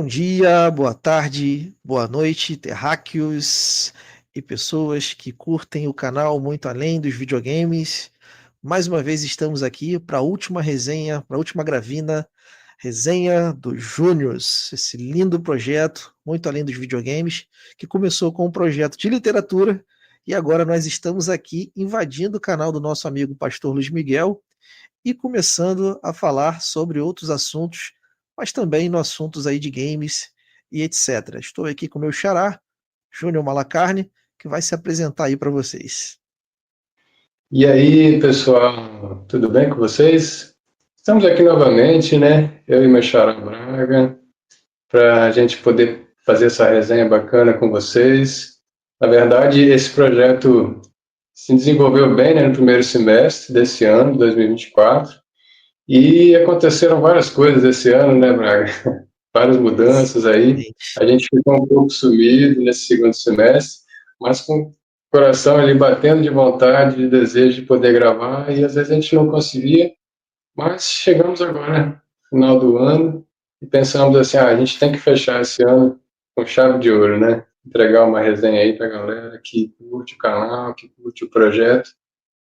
Bom dia, boa tarde, boa noite, terráqueos e pessoas que curtem o canal Muito Além dos Videogames. Mais uma vez estamos aqui para a última resenha, para a última gravina, resenha do Júniors, esse lindo projeto Muito Além dos Videogames, que começou com um projeto de literatura e agora nós estamos aqui invadindo o canal do nosso amigo Pastor Luiz Miguel e começando a falar sobre outros assuntos, mas também no assuntos aí de games e etc. Estou aqui com o meu xará, Júnior Malacarne, que vai se apresentar aí para vocês. E aí, pessoal, tudo bem com vocês? Estamos aqui novamente, né? Eu e meu xará Braga, para a gente poder fazer essa resenha bacana com vocês. Na verdade, esse projeto se desenvolveu bem, né, no primeiro semestre desse ano, 2024, e aconteceram várias coisas esse ano, né, Braga? Várias mudanças aí. Exatamente. A gente ficou um pouco sumido nesse segundo semestre, mas com o coração ali batendo de vontade, de desejo de poder gravar, e às vezes a gente não conseguia, mas chegamos agora, final do ano, e pensamos assim, a gente tem que fechar esse ano com chave de ouro, né? Entregar uma resenha aí pra galera que curte o canal, que curte o projeto,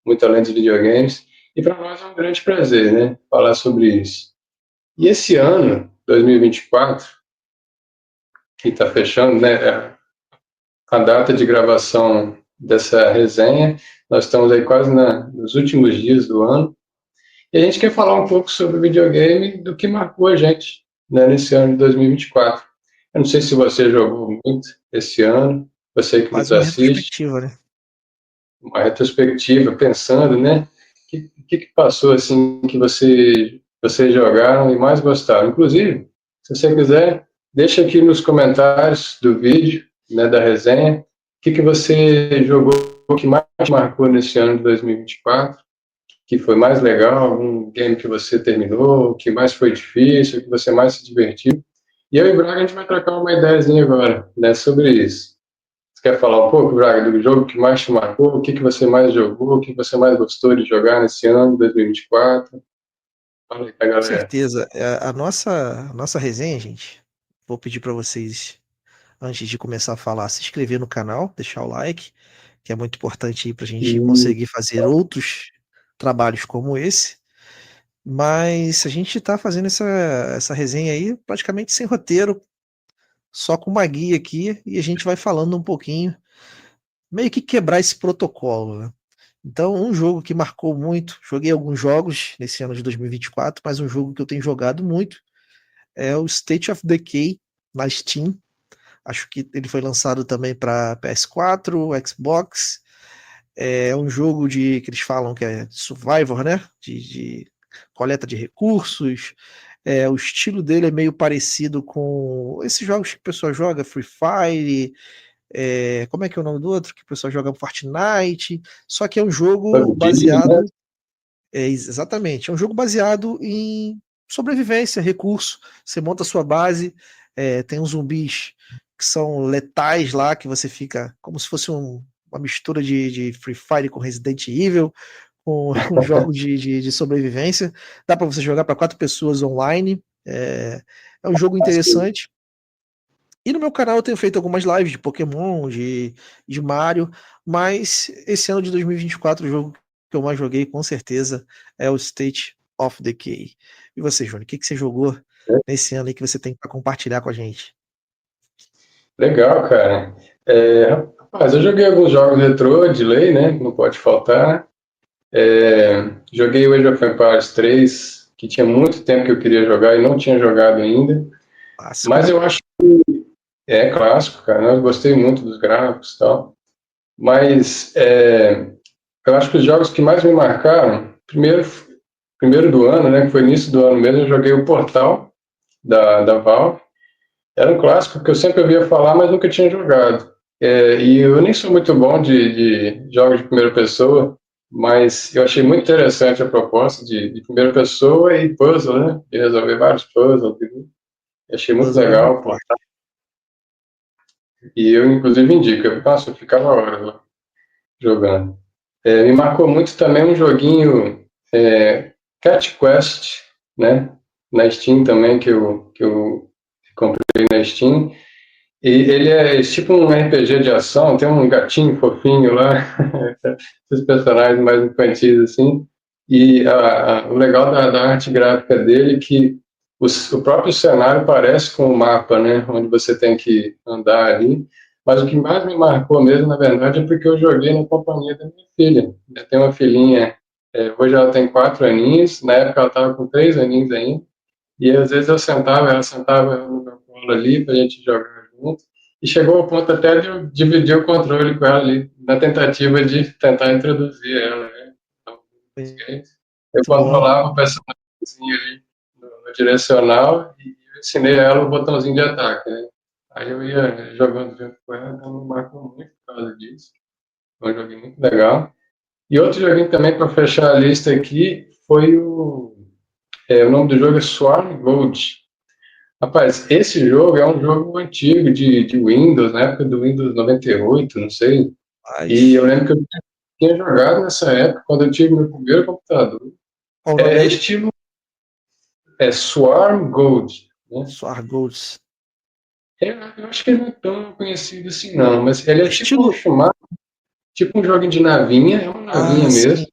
muito além dos videogames, e para nós é um grande prazer, né? Falar sobre isso. E esse ano, 2024, que está fechando, né? A data de gravação dessa resenha, nós estamos aí quase nos últimos dias do ano, e a gente quer falar um pouco sobre o videogame, do que marcou a gente, né, nesse ano de 2024. Eu não sei se você jogou muito esse ano, você que nos Quase uma assiste, retrospectiva, né? uma retrospectiva, pensando, né, o que passou assim que vocês jogaram e mais gostaram. Inclusive, se você quiser, deixa aqui nos comentários do vídeo, né, da resenha, o que você jogou, o que mais marcou nesse ano de 2024, que foi mais legal, algum game que você terminou, o que mais foi difícil, o que você mais se divertiu. E eu e o Braga, a gente vai trocar uma ideiazinha agora, né, sobre isso. Você quer falar um pouco, Braga, do jogo que mais te marcou? O que você mais jogou? O que você mais gostou de jogar nesse ano, 2024? Fala aí pra Com galera. certeza. A nossa resenha, gente, vou pedir para vocês, antes de começar a falar, se inscrever no canal, deixar o like, que é muito importante aí para a gente E, conseguir fazer outros trabalhos como esse. Mas a gente tá fazendo essa resenha aí praticamente sem roteiro, só com uma guia aqui, e a gente vai falando um pouquinho, meio que quebrar esse protocolo, né? Então, um jogo que marcou muito, joguei alguns jogos nesse ano de 2024, mas um jogo que eu tenho jogado muito é o State of Decay na Steam. Acho que ele foi lançado também para PS4, Xbox. É um jogo que eles falam que é survivor, né? De coleta de recursos. O estilo dele é meio parecido com esses jogos que o pessoal joga, Free Fire. Como é que é o nome do outro? Que o pessoal joga Fortnite. Só que é um jogo PUBG, né? baseado. Exatamente. É um jogo baseado em sobrevivência, recurso. Você monta a sua base. Tem uns zumbis que são letais lá, que você fica como se fosse uma mistura de Free Fire com Resident Evil, com jogos de sobrevivência. Dá para você jogar para 4 pessoas online. É um jogo Assim, interessante. E no meu canal eu tenho feito algumas lives de Pokémon, de Mario, mas esse ano de 2024 o jogo que eu mais joguei com certeza é o State of Decay. E você, Júnior, o que você jogou nesse ano aí que você tem para compartilhar com a gente? legal, cara. Rapaz, eu joguei alguns jogos retrô de lei, né? Não pode faltar. Joguei o Age of Empires 3, que tinha muito tempo que eu queria jogar e não tinha jogado ainda. Clássico, Mas né? eu acho clássico, cara, né? Eu gostei muito dos gráficos e tal. Mas eu acho que os jogos que mais me marcaram, primeiro do ano, né? Que foi início do ano mesmo, eu joguei o Portal da Valve. Era um clássico que eu sempre ouvia falar, mas nunca tinha jogado. E eu nem sou muito bom de jogos de primeira pessoa, mas eu achei muito interessante a proposta de primeira pessoa e puzzle, né? De resolver vários puzzles. Eu achei muito Puzzle é meu legal. forte. E eu, inclusive, indico. Eu ficava horas lá jogando. Me marcou muito também um joguinho, Cat Quest, né? Na Steam também, que eu comprei na Steam. E ele é tipo um RPG de ação, tem um gatinho fofinho lá, esses personagens mais infantis assim. E o legal da arte gráfica dele é que o próprio cenário parece com o mapa, né? Onde você tem que andar ali. Mas o que mais me marcou mesmo, na verdade, é porque eu joguei na companhia da minha filha. Eu tenho uma filhinha, hoje ela tem 4 aninhos, na época ela estava com 3 aninhos ainda. E às vezes ela sentava no meu colo ali para a gente jogar junto. E chegou ao ponto até de eu dividir o controle com ela ali, na tentativa de tentar introduzir ela, né? Então, eu Muito bom. controlava o personagemzinho ali no direcional e eu ensinei a ela o botãozinho de ataque, né? Aí eu ia jogando junto com ela, então me marcou muito por causa disso. Foi um joguinho muito legal. E outro joguinho também para fechar a lista aqui foi o nome do jogo é Swarm Gold. Rapaz, esse jogo é um jogo antigo de Windows, na época do Windows 98, não sei. E eu Mas, lembro que eu tinha jogado nessa época, quando eu tive meu primeiro computador. qual o nome É dele? estilo Swarm Gold, né? Soar Golds. Eu acho que ele não é tão conhecido assim, não, mas ele é tipo um Estilo. chamado, tipo um jogo de navinha, é uma Ah, navinha mesmo, sim.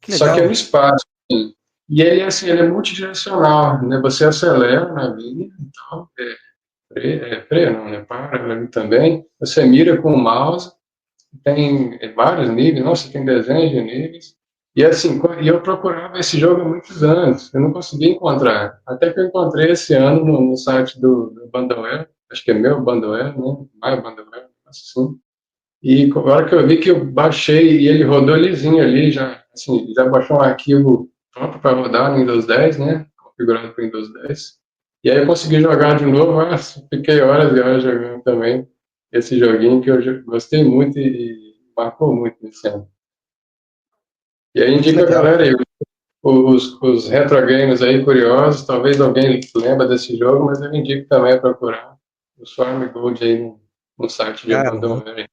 Que só que é no legal. espaço. Assim. E ele, assim, ele é multidirecional, né? Você acelera a navinha, então, freia não, né? Para ali também. Você mira com o mouse, tem vários níveis, nossa, tem dezenas de níveis. E assim, e eu procurava esse jogo há muitos anos, eu não conseguia encontrar. Até que eu encontrei esse ano no site do Bandware, acho que é meu Bandware, né? My Bandware, assim. E a hora que eu vi que eu baixei e ele rodou lisinho ali, já, assim, já baixou um arquivo pronto para rodar no Windows 10, né? Configurado para o Windows 10. E aí eu consegui jogar de novo, fiquei horas e horas jogando também esse joguinho que eu gostei muito e marcou muito esse ano. E aí Muito indico a legal, galera cara. aí, os retro games aí curiosos, talvez alguém lembra desse jogo, mas eu indico também a procurar o Swarm Gold aí no site de Cara, muito, Abandonware.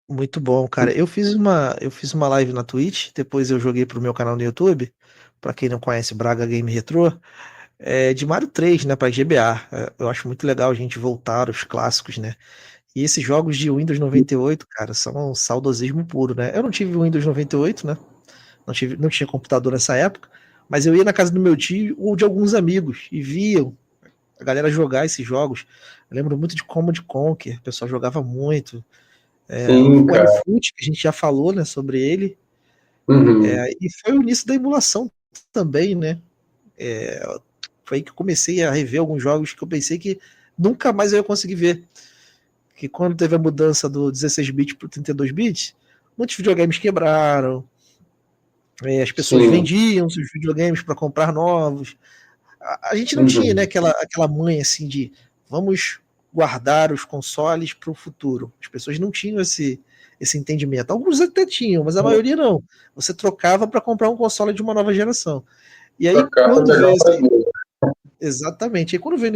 muito bom, cara. Eu fiz uma live na Twitch, depois eu joguei pro meu canal no YouTube. Pra quem não conhece, Braga Game Retro. De Mario 3, né, para GBA. Eu acho muito legal a gente voltar aos clássicos, né? E esses jogos de Windows 98, cara, são um saudosismo puro, né? Eu não tive Windows 98, né? Não tinha computador nessa época, mas eu ia na casa do meu tio ou de alguns amigos e via a galera jogar esses jogos. Eu lembro muito de Command Conquer, o pessoal jogava muito. Sim, O cara. N-Foot, que a gente já falou, né, sobre ele. Uhum. E foi o início da emulação também, né? É, Foi aí que eu comecei a rever alguns jogos que eu pensei que nunca mais eu ia conseguir ver. Que quando teve a mudança do 16 bits para o 32 bits, muitos videogames quebraram, as pessoas Sim. vendiam seus videogames para comprar novos. A gente não tinha, né, Uhum. aquela manha assim de vamos guardar os consoles para o futuro. As pessoas não tinham esse entendimento. Alguns até tinham, mas a maioria não. Você trocava para comprar um console de uma nova geração. E aí, Trocar para quando pegar veio um mais novo. exatamente, e quando veio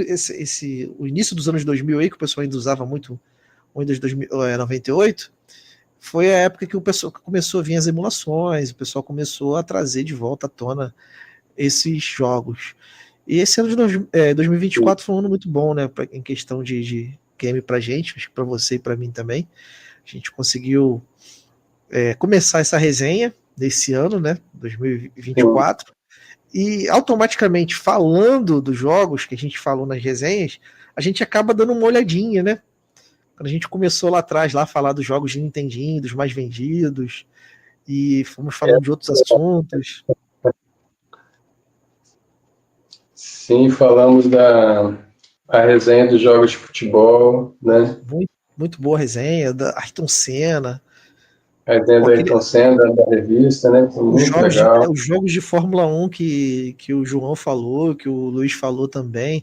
o início dos anos 2000 aí, que o pessoal ainda usava muito o Windows 98, foi a época que o pessoal começou a vir as emulações, o pessoal começou a trazer de volta à tona esses jogos. E esse ano de 2024 foi um ano muito bom, né, em questão de game pra gente, acho que pra você e pra mim também. A gente conseguiu começar essa resenha desse ano, né, Sim. 2024, e automaticamente falando dos jogos que a gente falou nas resenhas, a gente acaba dando uma olhadinha, né? Quando a gente começou lá atrás lá a falar dos jogos de Nintendinho, dos mais vendidos, e fomos falando de outros assuntos. Sim, falamos da a resenha dos jogos de futebol, né? Muito, muito boa resenha da Ayrton Senna, A resenha com da aquele, Ayrton Senna, da revista, né? Foi muito legal. os jogos de Fórmula 1 que o João falou, que o Luiz falou também,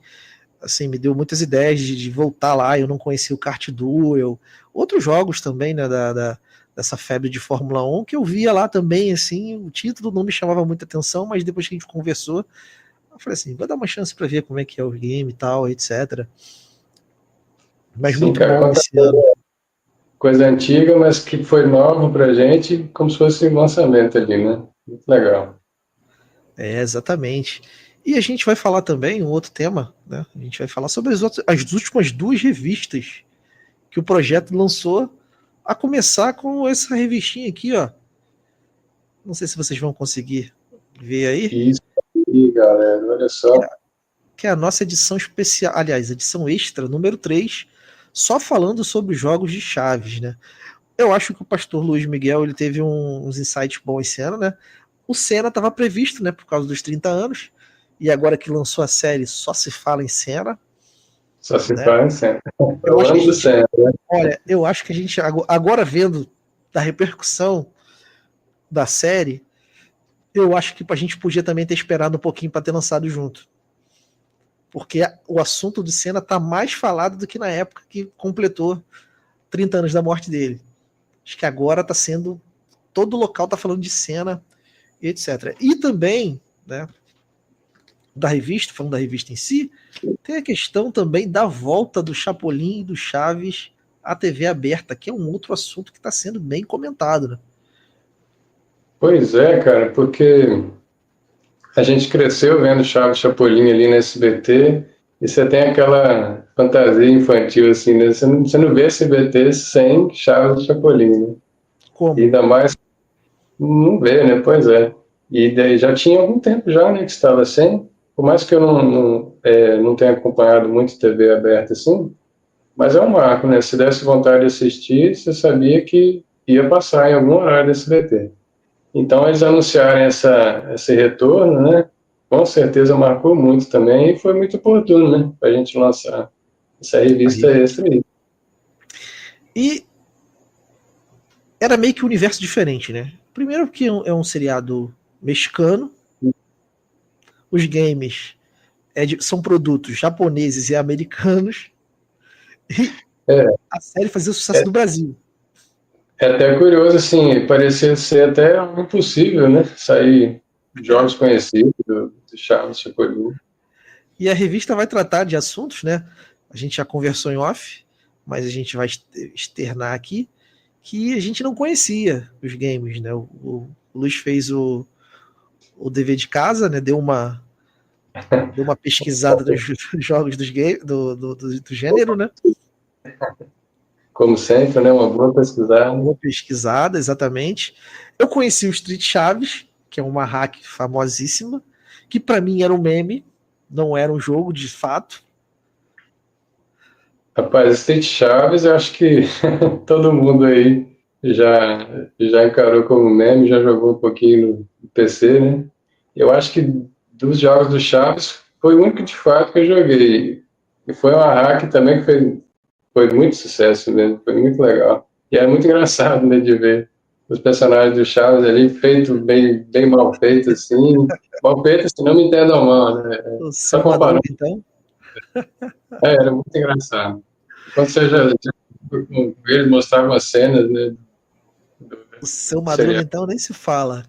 assim, me deu muitas ideias de voltar lá. Eu não conhecia o Kart Duel, outros jogos também, né, dessa febre de Fórmula 1 que eu via lá também, assim, o título não me chamava muita atenção, mas depois que a gente conversou, eu falei assim, vou dar uma chance para ver como é que é o game e tal, etc. Mas Sim, muito cara, bom quanta esse ano. coisa antiga, mas que foi nova pra gente, como se fosse um lançamento ali, né? Muito legal. Exatamente. E a gente vai falar também um outro tema, né? A gente vai falar sobre as últimas 2 revistas que o projeto lançou, a começar com essa revistinha aqui, ó. Não sei se vocês vão conseguir ver aí, Isso aí, galera, olha que é, só. que é a nossa edição especial, aliás, edição extra, número 3, só falando sobre os jogos de Chaves, né? Eu acho que o pastor Luiz Miguel ele teve uns insights bons esse ano, né? O Senna estava previsto, né, por causa dos 30 anos, e agora que lançou a série só se fala em Senna, Só se né? faz sempre. É Eu o acho que a ano do gente, céu, né? olha, eu acho que a gente agora vendo da repercussão da série, eu acho que a gente podia também ter esperado um pouquinho para ter lançado junto. Porque o assunto do Senna tá mais falado do que na época que completou 30 anos da morte dele. Acho que agora tá sendo. Todo local tá falando de Senna, etc. E também, né, da revista, falando da revista em si, tem a questão também da volta do Chapolin e do Chaves à TV aberta, que é um outro assunto que está sendo bem comentado, né? Pois é, cara, porque a gente cresceu vendo Chaves e Chapolin ali no SBT, e você tem aquela fantasia infantil, assim, né? Você não vê SBT sem Chaves e Chapolin, né? E Como? ainda mais não vê, né? Pois é. E daí já tinha algum tempo já, né, que estava sem. Por mais que eu não tenha acompanhado muito TV aberta assim, mas é um marco, né? Se desse vontade de assistir, você sabia que ia passar em algum horário da SBT. Então, eles anunciarem esse retorno, né? Com certeza marcou muito também e foi muito oportuno, né? Para a gente lançar essa revista Aí. extra aí. E era meio que um universo diferente, né? Primeiro porque é um seriado mexicano, os games são produtos japoneses e americanos, e É, a série fazia sucesso é, no Brasil. é até curioso, assim, parecia ser até impossível, né? Sair jogos conhecidos do Charles Chapolin. E a revista vai tratar de assuntos, né? A gente já conversou em off, mas a gente vai externar aqui que a gente não conhecia os games, né? O Luiz fez o dever de casa, né? Deu uma pesquisada nos jogos do gênero, né? Como sempre, né? Uma boa pesquisada. Uma pesquisada, exatamente. Eu conheci o Street Chaves, que é uma hack famosíssima, que para mim era um meme, não era um jogo de fato. Rapaz, Street Chaves, eu acho que todo mundo aí já encarou como meme, já jogou um pouquinho no PC, né? Eu acho que dos jogos do Chaves foi o único de fato que eu joguei. E foi uma hack também que foi muito sucesso mesmo, foi muito legal. E era muito engraçado, né, de ver os personagens do Chaves ali feito bem, bem mal feito assim. Mal feito, assim, não me entendam mal, né? O Só seu Madruga, comparando, então. era muito engraçado. Quando você já eles mostravam as cenas, né, O seu Madruga, seria então, nem se fala.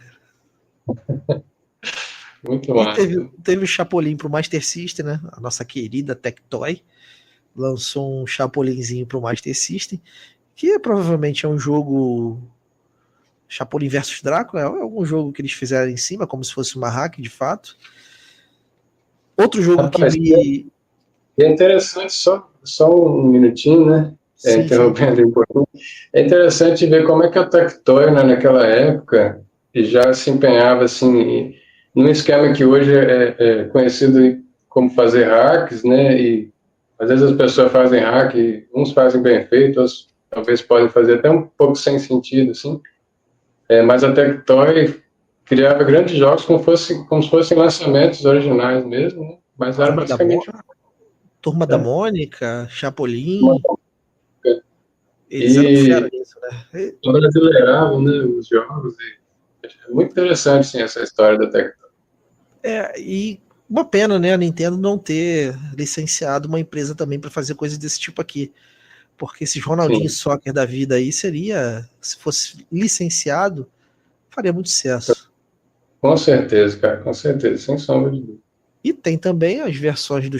muito E massa. teve o Chapolin pro Master System, né? A nossa querida Tectoy lançou um Chapolinzinho pro Master System, que provavelmente é um jogo Chapolin versus Drácula, é algum jogo que eles fizeram em cima, como se fosse uma hack de fato. Outro jogo que Rapaz, me. e é interessante, só um minutinho, né, Sim, sim. interrompendo um pouquinho, é interessante ver como é que a Tectoy, né, naquela época, já se empenhava, assim, num esquema que hoje é conhecido como fazer hacks, né, e às vezes as pessoas fazem hack, uns fazem bem feito, outros talvez podem fazer até um pouco sem sentido, assim. Mas a Tectoy criava grandes jogos como se fossem lançamentos originais mesmo, né? Mas era Turma da, Mo... basicamente Turma da é, Mônica, uma Chapolin. Eles eram fera e nisso, né? brasileiravam, né, os jogos. E é muito interessante sim, essa história da Tectoy. E uma pena, né, a Nintendo não ter licenciado uma empresa também para fazer coisas desse tipo aqui. Porque esses Ronaldinho Sim, Soccer da vida aí seria, se fosse licenciado, faria muito sucesso. com certeza, cara, com certeza, sem sombra de dúvida. E tem também as versões do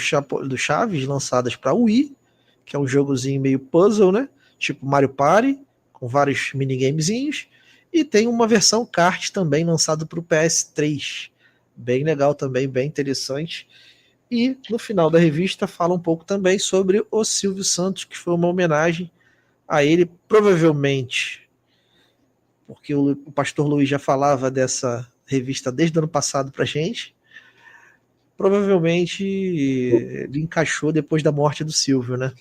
Chaves lançadas para Wii, que é um jogozinho meio puzzle, né? Tipo Mario Party, com vários minigamezinhos. E tem uma versão kart também lançada para o PS3. bem legal também, bem interessante. E no final da revista fala um pouco também sobre o Silvio Santos, que foi uma homenagem a ele, provavelmente, porque o pastor Luiz já falava dessa revista desde o ano passado pra gente, provavelmente ele encaixou depois da morte do Silvio, né?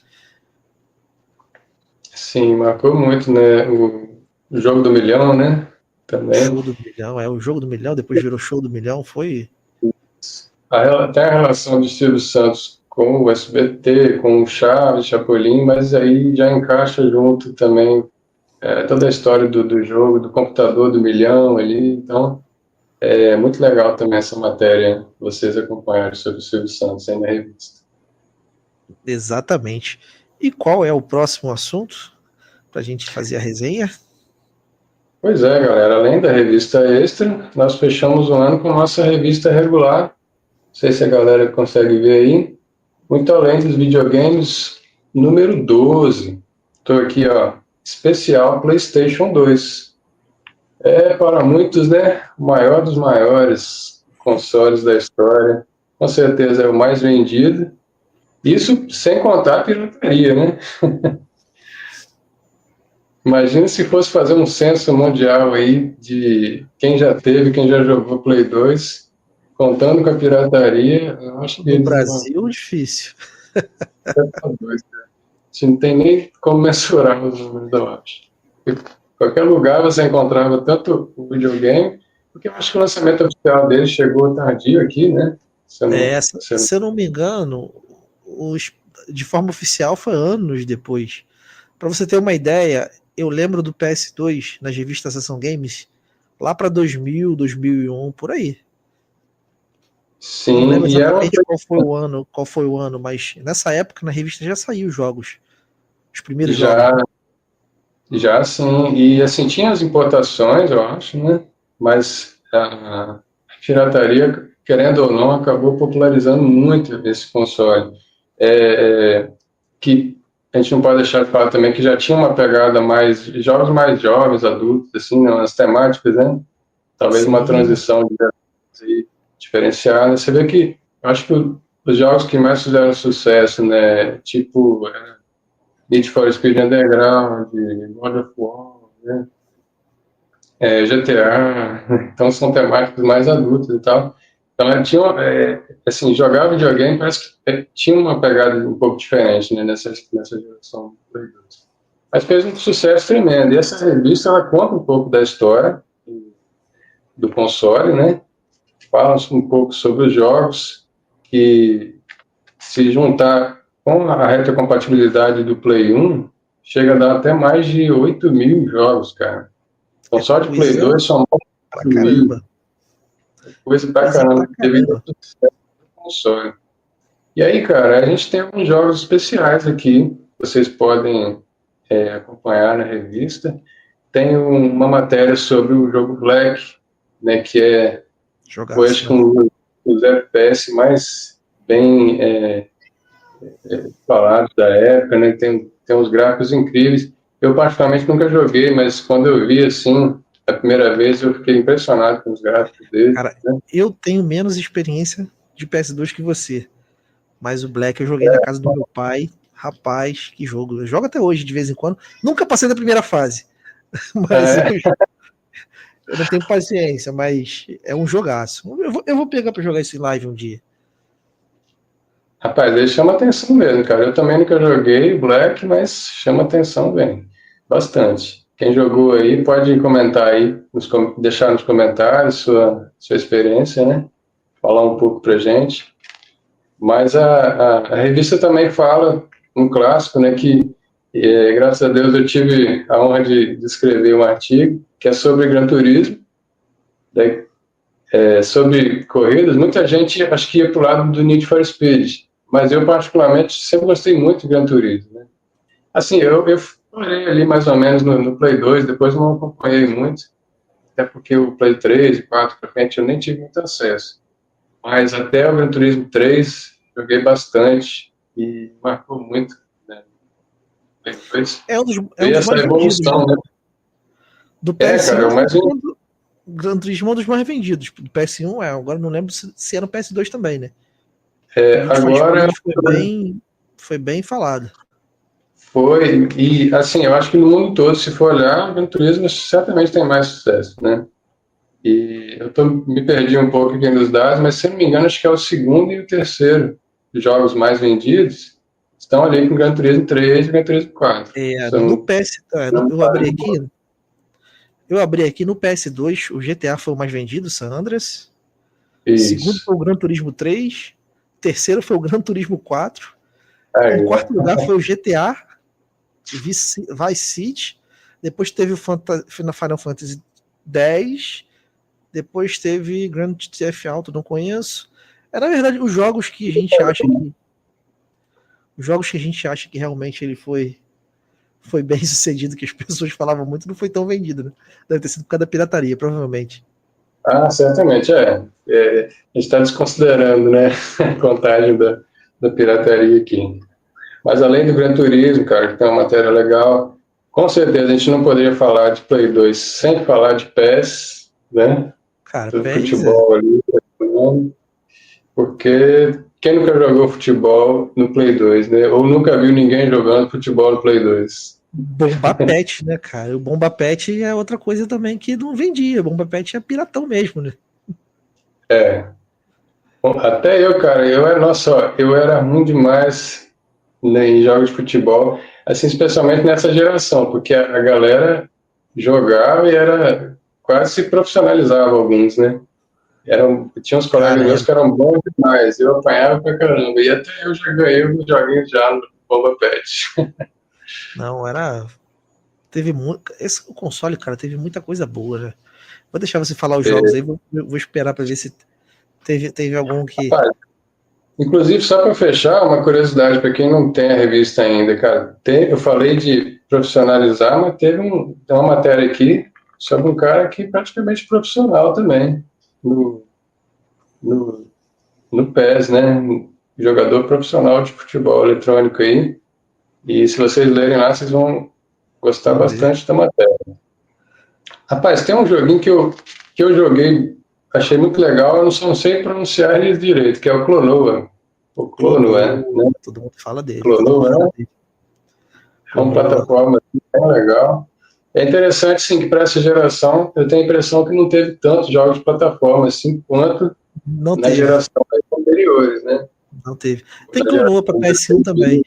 Sim, marcou muito, né? O Jogo do Milhão, né? Também. Show do Milhão, o Jogo do Milhão, depois virou Show do Milhão, foi... Até a relação de Silvio Santos com o SBT, com o Chaves, Chapolin, mas aí já encaixa junto também toda a história do jogo, do computador do milhão ali. Então, é muito legal também essa matéria, vocês acompanharem sobre o Silvio Santos aí na revista. Exatamente. E qual é o próximo assunto para a gente fazer a resenha? Pois é, galera, além da revista Extra, nós fechamos o ano com nossa revista regular. Não sei se a galera consegue ver aí. Muito além dos videogames, número 12. Estou aqui, ó, especial PlayStation 2. É para muitos, né, o maior dos maiores consoles da história. Com certeza é o mais vendido. Isso sem contar a pirataria, né? Imagina se fosse fazer um censo mundial aí de quem já teve, quem já jogou Play 2, contando com a pirataria, eu acho que No eles não Brasil, difícil. estão dois, cara. A gente não tem nem como mensurar os números, eu acho. Em qualquer lugar você encontrava tanto o videogame, porque eu acho que o lançamento oficial dele chegou tardio aqui, né? Se eu não me engano, os, de forma oficial foi anos depois. Para você ter uma ideia, eu lembro do PS2 nas revistas Ação Games lá para 2000, 2001, por aí. Não Sim, lembro e era uma exatamente qual foi o ano, mas nessa época na revista já saiu os jogos, os primeiros jogos. já, já sim, e assim, tinha as importações, eu acho, né? Mas a pirataria, querendo ou não, acabou popularizando muito esse console. Que a gente não pode deixar de falar também que já tinha uma pegada mais, jogos mais jovens, adultos, assim, né? As temáticas, né? Talvez uma Sim, transição diferenciada. Você vê que, eu acho que os jogos que mais fizeram sucesso, né? Tipo, Need for Speed Underground, God of War, né? GTA, então são temáticas mais adultas e tal. Então, tinha, assim, jogar videogame parece que tinha uma pegada um pouco diferente, né, nessa geração do Play 2. Mas fez um sucesso tremendo. E essa revista, ela conta um pouco da história do console, né? Fala um pouco sobre os jogos que, se juntar com a retrocompatibilidade do Play 1, chega a dar até mais de 8.000 jogos, cara. Então, é só de Play coisa 2 são pra 8.000. caramba. Coisa pra Coisa pra caramba, devido caramba. ao sucesso do console. E aí, cara, a gente tem alguns jogos especiais aqui, vocês podem acompanhar na revista. Tem uma matéria sobre o jogo Black, né, que foi, Jogaço, acho que, né? os FPS mais bem falados da época, né, tem uns gráficos incríveis. Eu, particularmente, nunca joguei, mas quando eu vi, assim, a primeira vez, eu fiquei impressionado com os gráficos dele, Cara, né? eu tenho menos experiência de PS2 que você. Mas o Black eu joguei na casa do meu pai. Rapaz, que jogo. Eu jogo até hoje, de vez em quando. Nunca passei da primeira fase. Mas É, eu não tenho paciência, mas é um jogaço. Eu vou pegar pra jogar isso em live um dia. rapaz, ele chama atenção mesmo, cara. Eu também nunca joguei Black, mas chama atenção bem. Bastante. Quem jogou aí pode comentar aí, deixar nos comentários sua experiência, né? Falar um pouco pra gente. Mas a revista também fala um clássico, né? Que graças a Deus eu tive a honra de escrever um artigo que é sobre Gran Turismo, daí, sobre corridas. Muita gente acho que ia pro lado do Need for Speed, mas eu particularmente sempre gostei muito de Gran Turismo, né? Assim, eu parei ali mais ou menos no Play 2, depois não acompanhei muito, até porque o Play 3 e 4 para frente eu nem tive muito acesso. Mas até o Gran Turismo 3 joguei bastante e marcou muito, né? Play 2. É um Ver dos essa mais vendidos, evolução, né? né? Do Cara, PS1 eu mais quanto Gran Turismo é um dos mais vendidos do PS1, agora não lembro se era no PS2 também, né? É, O Need for agora Speed foi bem falado. foi, e assim, eu acho que no mundo todo, se for olhar, o Gran Turismo certamente tem mais sucesso, né? E me perdi um pouco aqui nos dados, mas se eu não me engano, acho que é o segundo e o terceiro jogos mais vendidos estão ali com o Gran Turismo 3 e o Gran Turismo 4. No PS, eu abri aqui no PS2, o GTA foi o mais vendido, San Andreas. Segundo Isso. foi o Gran Turismo 3. Terceiro foi o Gran Turismo 4. Em Aí, quarto lugar foi o GTA Vice City. Depois teve o Final Fantasy X. Depois teve Grand Theft Auto, não conheço. Na verdade, os jogos que a gente acha que realmente ele foi bem sucedido, que as pessoas falavam muito, não foi tão vendido, né? Deve ter sido por causa da pirataria, provavelmente. certamente, a gente está desconsiderando, né, a contagem da pirataria aqui. Mas além do Gran Turismo, cara, que tem uma matéria legal, com certeza a gente não poderia falar de Play 2 sem falar de PES, né? Cara, Do PES futebol ali, porque quem nunca jogou futebol no Play 2, né? Ou nunca viu ninguém jogando futebol no Play 2. Bomba Pet, né, cara? O Bomba Pet é outra coisa também que não vendia. Bomba Pet é piratão mesmo, né? É. Bom, até eu, cara, nossa, eu era ruim demais, né, em jogos de futebol, assim, especialmente nessa geração, porque a galera jogava e era quase se profissionalizava alguns, né? Tinha uns colegas Cara, meus que eram bons demais, eu apanhava pra caramba, e até eu já ganhei uns joguinhos já no Bomba Pet. não, era. Teve muito. O console, cara, teve muita coisa boa, né? Vou deixar você falar os jogos aí, vou esperar pra ver se teve algum que. Inclusive, só para fechar, uma curiosidade para quem não tem a revista ainda, cara, eu falei de profissionalizar, mas tem uma matéria aqui sobre um cara que é praticamente profissional também, no, no, no PES, né? Jogador profissional de futebol eletrônico aí. E se vocês lerem lá, vocês vão gostar Vamos ver. bastante da matéria. Rapaz, tem um joguinho que eu joguei, achei muito legal, eu não sei pronunciar ele direito, que é o Clonoa. O Clonoa, né? Clonoa, todo mundo fala dele, todo mundo Clonoa, fala né? dele. É uma Clonoa. plataforma bem legal. É interessante, sim, que para essa geração, eu tenho a impressão que não teve tantos jogos de plataforma assim quanto Não na teve, geração anteriores, né? não teve. Tem Na Clonoa pra geração de PS1 também.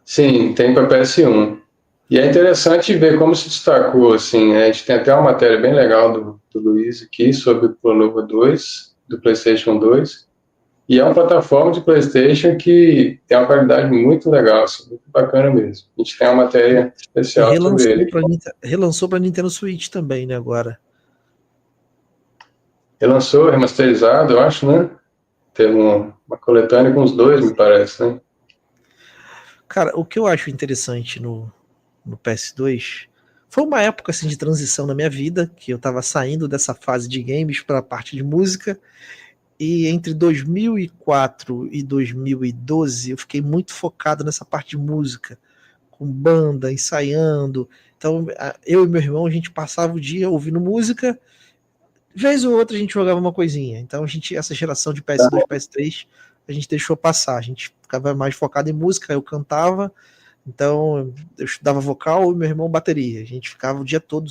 Sim, tem para PS1. E é interessante ver como se destacou, assim, a gente tem até uma matéria bem legal do Luiz aqui sobre o Clonova 2, do PlayStation 2, e é uma plataforma de PlayStation que tem uma qualidade muito legal, assim, muito bacana mesmo. A gente tem uma matéria E especial sobre ele. relançou pra Nintendo Switch também, né, agora. Relançou, remasterizado, eu acho, né? Teve uma coletânea com os dois, me parece, né? Cara, o que eu acho interessante no PS2 foi uma época assim de transição na minha vida, que eu tava saindo dessa fase de games para a parte de música, e entre 2004 e 2012 eu fiquei muito focado nessa parte de música, com banda, ensaiando. Então, eu e meu irmão, a gente passava o dia ouvindo música, vez ou outra a gente jogava uma coisinha. Então, essa geração de PS2, PS3, a gente deixou passar. A gente ficava mais focado em música, eu cantava, então eu estudava vocal e meu irmão bateria. A gente ficava o dia todo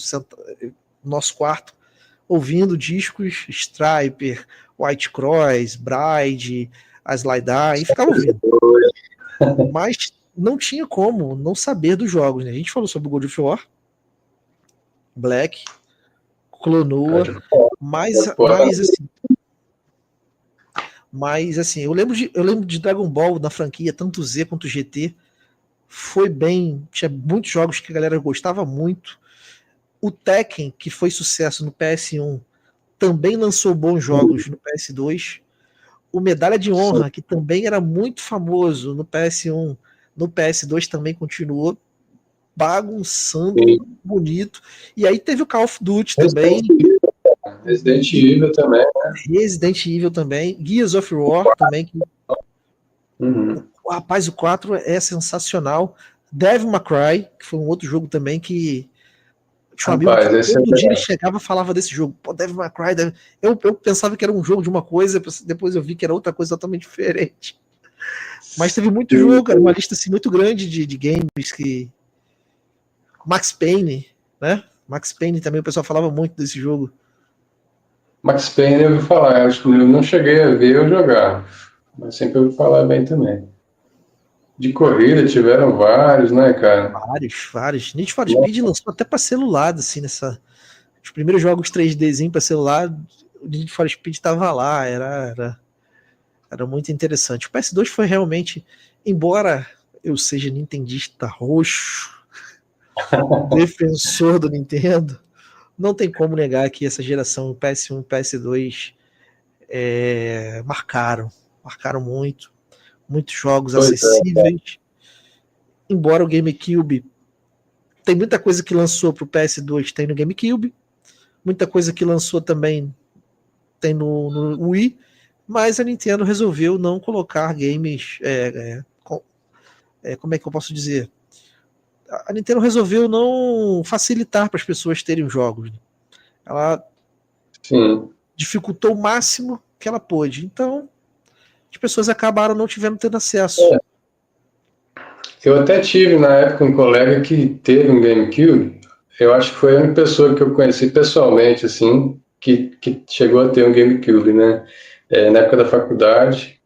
no nosso quarto ouvindo discos Striper, White Cross, Bride, As Lidar, e ficava ouvindo. Mas não tinha como não saber dos jogos, né? A gente falou sobre o God of War, Black, Clonoa, mas assim, eu lembro de Dragon Ball na franquia, tanto Z quanto GT, foi bem, tinha muitos jogos que a galera gostava muito. O Tekken, que foi sucesso no PS1, também lançou bons jogos no PS2. O Medalha de Honra, que também era muito famoso no PS1, no PS2 também continuou bagunçando bonito. E aí teve o Call of Duty também. Resident Evil também. Resident Evil também. Gears of War também. Uhum. Rapaz, o 4 é sensacional. Devil May Cry, que foi um outro jogo também que Tinha um amigo que Rapaz, esse é todo dia ele legal. chegava e falava desse jogo. Pô, Devil May Cry. Eu pensava que era um jogo de uma coisa, depois eu vi que era outra coisa totalmente diferente. Mas teve muito Sim. jogo, cara, uma lista assim, muito grande de games que. Max Payne, né? Max Payne também, o pessoal falava muito desse jogo. Max Payne eu ouvi falar, acho que eu não cheguei a ver ou jogar, mas sempre ouvi falar bem também. De corrida tiveram vários, né, cara? Vários, vários. Need for Speed lançou até pra celular, assim, nessa. Os primeiros jogos 3Dzinho pra celular, o Need for Speed tava lá, era muito interessante. O PS2 foi realmente, embora eu seja nintendista roxo, defensor do Nintendo, não tem como negar que essa geração PS1 e PS2 marcaram muito, muitos jogos Pois é. acessíveis. Embora o GameCube tem muita coisa que lançou para o PS2 tem no GameCube, muita coisa que lançou também tem no Wii, mas a Nintendo resolveu não colocar games. Como é que eu posso dizer? A Nintendo resolveu não facilitar para as pessoas terem os jogos. Ela Sim. dificultou o máximo que ela pôde. Então, as pessoas acabaram não tivendo tendo acesso. Eu até tive na época um colega que teve um GameCube. Eu acho que foi a única pessoa que eu conheci pessoalmente, assim, que chegou a ter um GameCube, né? Na época da faculdade.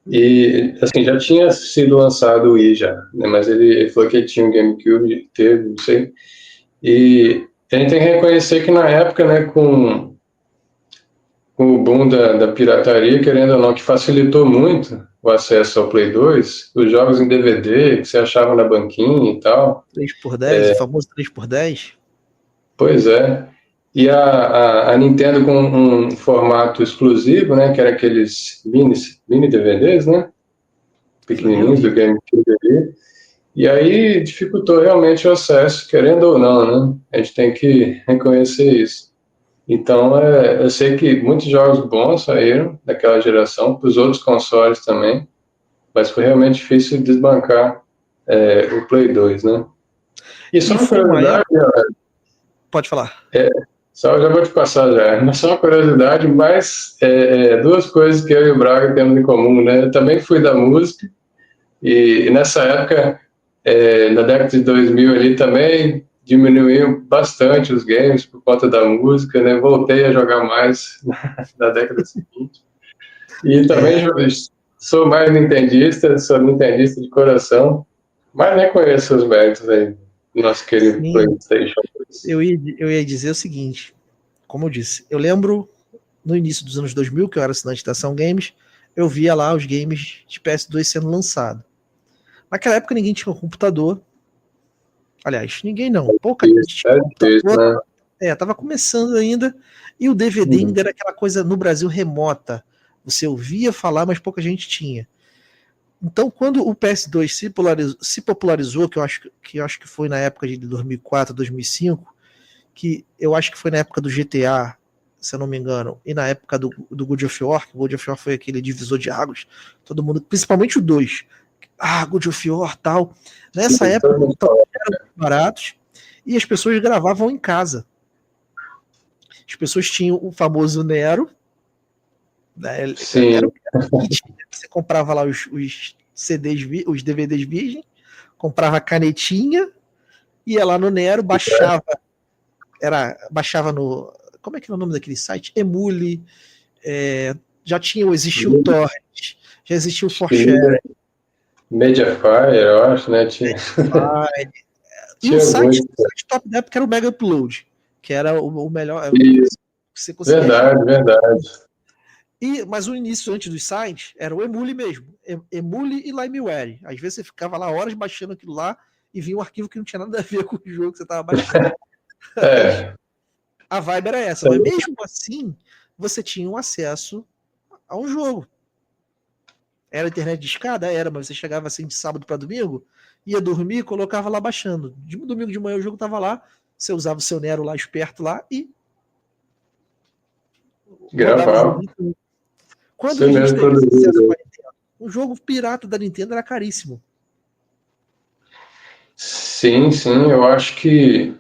E, assim, já tinha sido lançado o Wii já, né? Mas ele falou que ele tinha um GameCube, teve, não sei. E a gente tem que reconhecer que na época, né, com o boom da pirataria, querendo ou não, que facilitou muito o acesso ao Play 2, os jogos em DVD que você achava na banquinha e tal. 3x10, o famoso 3x10. Pois é. E a Nintendo com um formato exclusivo, né, que era aqueles mini DVDs, né, Aquilo ali era pequenininhos do horrível. GameCube ali. E aí dificultou realmente o acesso, querendo ou não, né? A gente tem que reconhecer isso. Então, eu sei que muitos jogos bons saíram daquela geração, para os outros consoles também, mas foi realmente difícil desbancar o Play 2, né? E só E uma foi uma curiosidade, época. Pode falar. só já vou te passar já, mas só uma curiosidade, mas duas coisas que eu e o Braga temos em comum, né? Eu também fui da música, e nessa época, na década de 2000 ali também, diminuiu bastante os games por conta da música, né? Voltei a jogar mais na década seguinte. E também É, sou mais nintendista, sou nintendista de coração, mas nem conheço os méritos aí do nosso querido sim, PlayStation 2. eu ia dizer o seguinte, como eu disse, eu lembro no início dos anos 2000, que eu era assinante da Ação Games, eu via lá os games de PS2 sendo lançados. Naquela época ninguém tinha um computador, aliás, ninguém não, pouca Isso, gente tinha é um difícil, computador, né? tava começando ainda, e o DVD Uhum. ainda era aquela coisa no Brasil remota, você ouvia falar, mas pouca gente tinha. Então, quando o PS2 se popularizou, que eu acho que foi na época de 2004, 2005, que eu acho que foi na época do GTA, se eu não me engano, e na época do God of War, que o God of War foi aquele divisor de águas, todo mundo, principalmente o 2, God of War tal. Sim, Nessa época, todo os mundo computadores eram baratos e as pessoas gravavam em casa. As pessoas tinham o famoso Nero, né? Era sim, o kit, né? Você comprava lá os CDs, os DVDs virgem, comprava canetinha, ia lá no Nero, baixava no. Como é que é o nome daquele site? Emule, existia o Torrent, já existia o sim. ForShare, Mediafire, eu acho, né? Tinha, e o tinha site, muito. o site top da época era o Mega Upload, que era o melhor, Isso, que você conseguia achar. verdade, verdade. Mas o início antes dos sites era o Emule mesmo. Emule e Limeware. Às vezes você ficava lá horas baixando aquilo lá e vinha um arquivo que não tinha nada a ver com o jogo que você estava baixando. É, A vibe era essa. isso Mas aí, mesmo assim, você tinha um acesso a um jogo. Era internet de escada? Era, mas você chegava assim de sábado para domingo, ia dormir, colocava lá baixando. De domingo de manhã o jogo tava lá, você usava o seu Nero lá esperto lá e rodava o gravava. jogo. Quando Você que a gente mesmo teve esse acesso com produziu. a Nintendo? Um jogo pirata da Nintendo era caríssimo. Sim, sim, eu acho que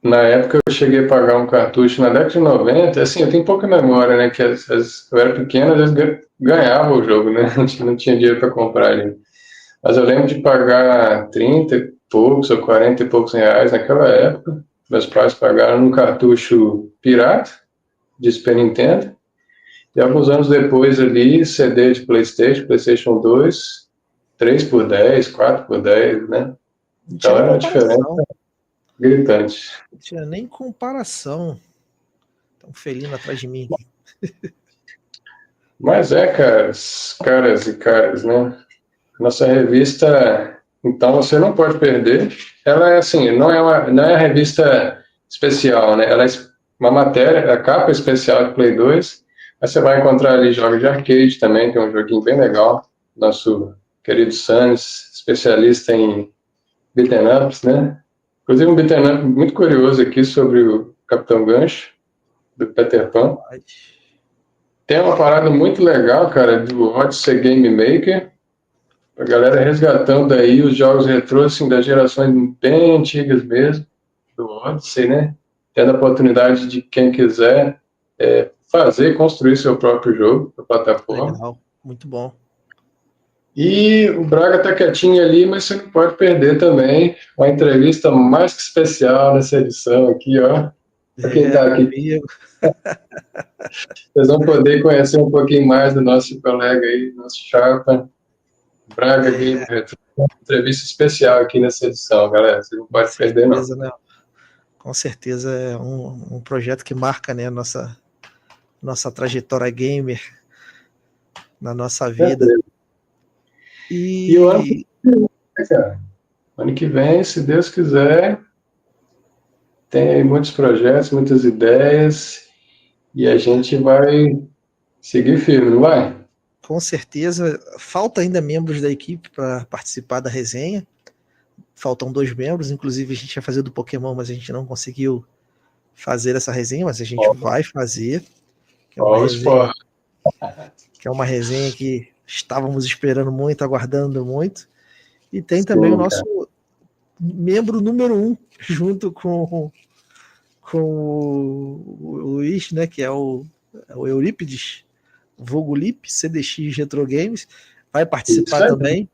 na época eu cheguei a pagar um cartucho na década de 90, assim, eu tenho pouca memória, né, que eu era pequeno, às vezes ganhava o jogo, né, não tinha dinheiro para comprar ali. Mas eu lembro de pagar 30 e poucos ou 40 e poucos reais naquela época. Meus pais pagaram num cartucho pirata de Super Nintendo. E alguns anos depois ali, CD de PlayStation, PlayStation 2, 3 por 10, 4 por 10, né? Não tinha Então nem era uma diferença comparação. gritante. Não tinha nem comparação. Tem um felino atrás de mim aqui. Mas caras e caras, né? Nossa revista, então você não pode perder. Ela é assim, não é a revista especial, né? Ela é uma matéria, a capa especial de Play 2. Mas você vai encontrar ali jogos de arcade também, que é um joguinho bem legal. Nosso querido Sans, especialista em beat'em ups, né? Inclusive um beat'em up muito curioso aqui sobre o Capitão Gancho, do Peter Pan. Tem uma parada muito legal, cara, do Odyssey Game Maker. A galera resgatando aí os jogos retrô, assim, das gerações bem antigas mesmo, do Odyssey, né? Tendo a oportunidade de quem quiser fazer, construir seu próprio jogo para plataforma. Legal, muito bom. E o Braga tá quietinho ali, mas você não pode perder também uma entrevista mais que especial nessa edição aqui, ó. Para quem Meu está aqui, amigo. vocês vão poder conhecer um pouquinho mais do nosso colega aí, nosso chapa, Braga Game Retro. Entrevista especial aqui nessa edição, galera. Você não Com pode perder, não. certeza, né? Com certeza é um projeto que marca, né, nossa trajetória gamer na nossa vida. E o ano que E vem, né, cara? Ano que vem, se Deus quiser, tem aí muitos projetos, muitas ideias, e a gente vai seguir firme, não vai? com certeza falta ainda membros da equipe para participar da resenha. Faltam 2 membros, inclusive a gente ia fazer do Pokémon, mas a gente não conseguiu fazer essa resenha, mas a gente Ó, vai fazer, que é uma ó o resenha, spoiler. que estávamos esperando muito, aguardando muito. E tem também o Sim, cara. nosso membro número 1, junto com o Luiz, né, que é o Eurípides, vulgo Lip, CDX Retro Games, vai participar Isso aí. também.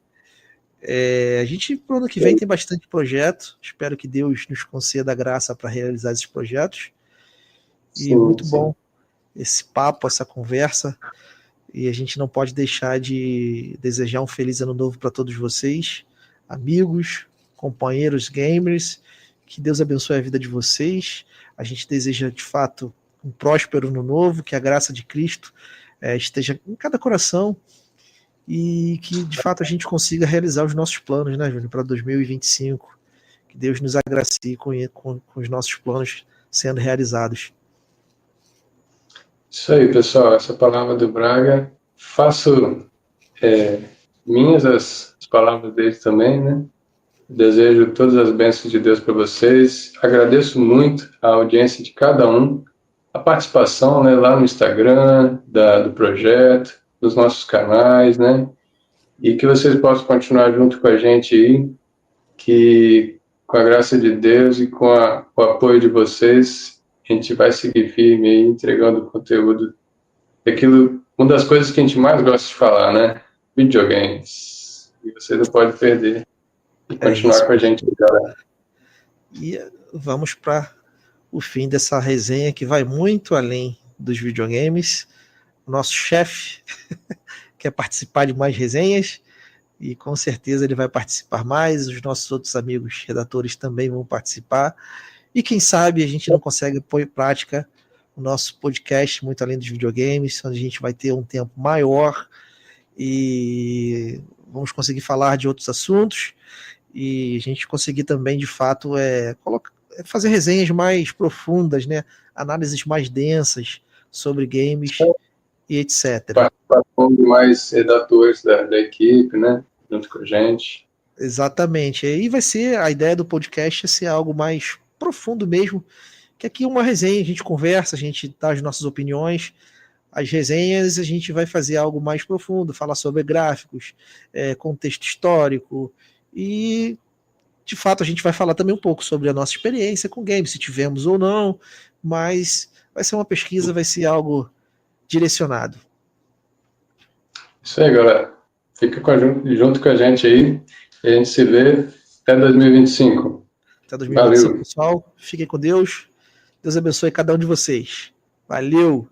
A gente, pro ano que vem, tem bastante projeto. Espero que Deus nos conceda a graça para realizar esses projetos. E Sim, muito sim. bom esse papo, essa conversa. E a gente não pode deixar de desejar um feliz ano novo para todos vocês, amigos, companheiros gamers. Que Deus abençoe a vida de vocês. A gente deseja, de fato, um próspero ano novo, que a graça de Cristo esteja em cada coração e que, de fato, a gente consiga realizar os nossos planos, né, Júnior, para 2025. Que Deus nos agracie com os nossos planos sendo realizados. Isso aí, pessoal. Essa palavra do Braga. Faço minhas as palavras dele também, né? Desejo todas as bênçãos de Deus para vocês. Agradeço muito a audiência de cada um, a participação, né, lá no Instagram do projeto, dos nossos canais, né? E que vocês possam continuar junto com a gente aí, que com a graça de Deus e com o apoio de vocês, a gente vai seguir firme aí, entregando conteúdo. Aquilo, uma das coisas que a gente mais gosta de falar, né? Videogames. E vocês não podem perder e É continuar isso. com a gente, galera. E vamos para o fim dessa resenha que vai muito além dos videogames. O nosso chefe quer participar de mais resenhas e com certeza ele vai participar mais. Os nossos outros amigos redatores também vão participar. E quem sabe a gente não consegue pôr em prática o nosso podcast muito além dos videogames, onde a gente vai ter um tempo maior e vamos conseguir falar de outros assuntos e a gente conseguir também, de fato, fazer resenhas mais profundas, né? Análises mais densas sobre games e etc. Participação de mais redatores da equipe, né? Junto com a gente. Exatamente. E aí vai ser a ideia do podcast é ser algo mais profundo mesmo, que aqui é uma resenha, a gente conversa, a gente dá as nossas opiniões. As resenhas a gente vai fazer algo mais profundo, falar sobre gráficos, contexto histórico e De fato, a gente vai falar também um pouco sobre a nossa experiência com games, se tivemos ou não, mas vai ser uma pesquisa, vai ser algo direcionado. Isso aí, galera. Fica junto com a gente aí. E a gente se vê até 2025. Até 2025, Valeu. pessoal. Fiquem com Deus. Deus abençoe cada um de vocês. Valeu!